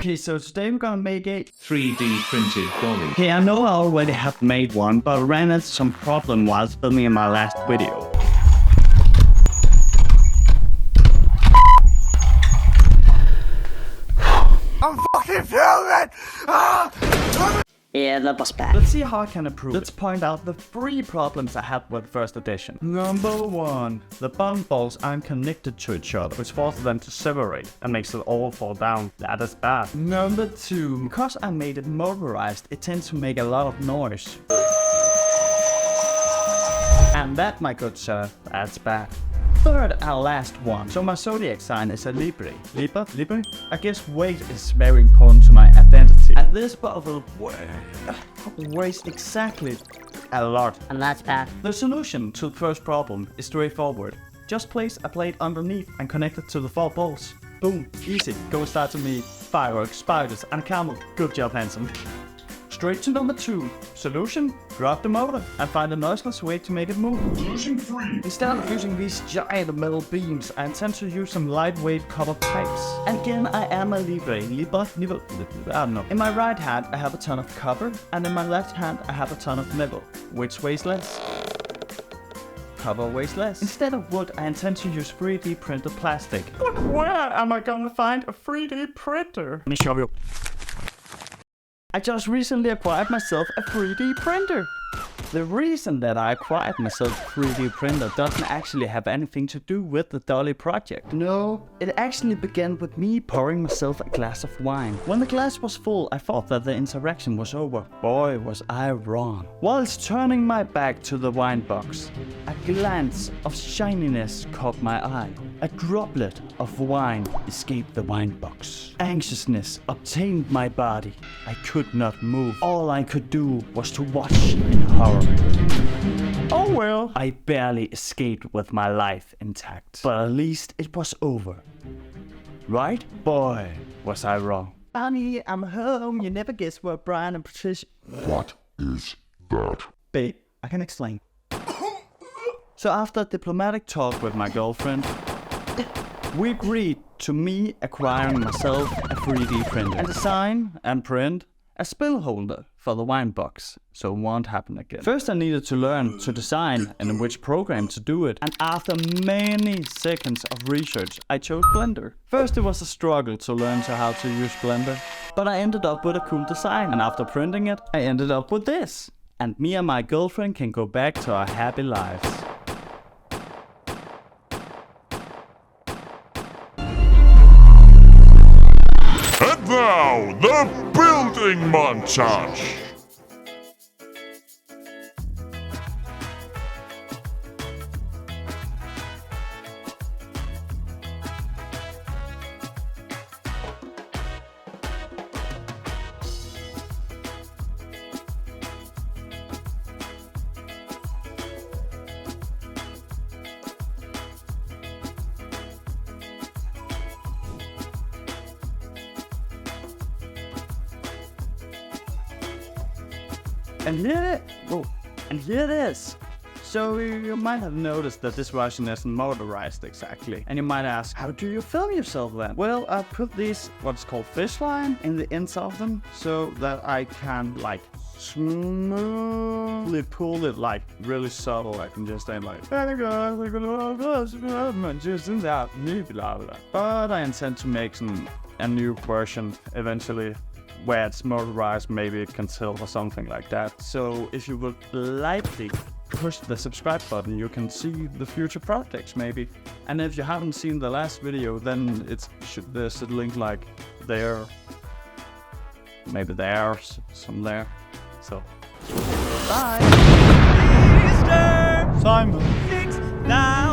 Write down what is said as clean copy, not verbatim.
Okay, so today we're gonna make a 3D printed dolly. Okay, I know I already have made one, but I ran into some problem while filming in my last video. I'm fucking filming! Yeah, that was bad. Let's see how I can improve. Let's point out the 3 problems I had with first edition. Number 1. The button balls aren't connected to each other, which forces them to separate and makes it all fall down. That is bad. Number 2. Because I made it motorized, it tends to make a lot of noise. And that, my good sir, that's bad. Third and last one. So my zodiac sign is a Libra. Libra? I guess weight is very important to my identity. And this bottle weighs exactly a lot. And that's bad. The solution to the first problem is straightforward. Just place a plate underneath and connect it to the 4 balls. Boom, easy. Go start to me. Fireworks, spiders, and a camel. Good job, handsome. Straight to number 2. Solution? Drop the motor and find a noiseless way to make it move. Solution 3. Instead of using these giant metal beams, I intend to use some lightweight copper pipes. And again, I am a Libra. I don't know. In my right hand, I have a ton of copper, and in my left hand, I have a ton of metal. Which weighs less? Copper weighs less. Instead of wood, I intend to use 3D printed plastic. But where am I gonna find a 3D printer? Let me show you. I just recently acquired myself a 3D printer. The reason that I acquired myself a 3D printer doesn't actually have anything to do with the Dolly project. No, it actually began with me pouring myself a glass of wine. When the glass was full, I thought that the interaction was over. Boy, was I wrong. Whilst turning my back to the wine box, a glance of shininess caught my eye. A droplet of wine escaped the wine box. Anxiousness obtained my body. I could not move. All I could do was to watch in horror. Oh well. I barely escaped with my life intact. But at least it was over. Right? Boy, was I wrong. Bonnie, I'm home. You never guess where Brian and Patricia... What is that? Babe, I can explain. So after a diplomatic talk with my girlfriend, we agreed to me acquiring myself a 3D printer and design and print a spill holder for the wine box, so it won't happen again. First I needed to learn to design and in which program to do it, and after many seconds of research I chose Blender. First it was a struggle to learn how to use Blender, but I ended up with a cool design, and after printing it I ended up with this. And me and my girlfriend can go back to our happy lives. And now, the building montage! And here it is. So you might have noticed that this version isn't motorized exactly. And you might ask, how do you film yourself then? Well, I put these, what's called fish line, in the ends of them so that I can like smoothly pull it like really subtle. I can just say like, but I intend to make a new version eventually, where it's motorized, maybe it can tilt or something like that. So if you would lightly push the subscribe button, you can see the future projects maybe. And if you haven't seen the last video, then there's a link like there, maybe there, some there. So, bye! Simon! 6 down!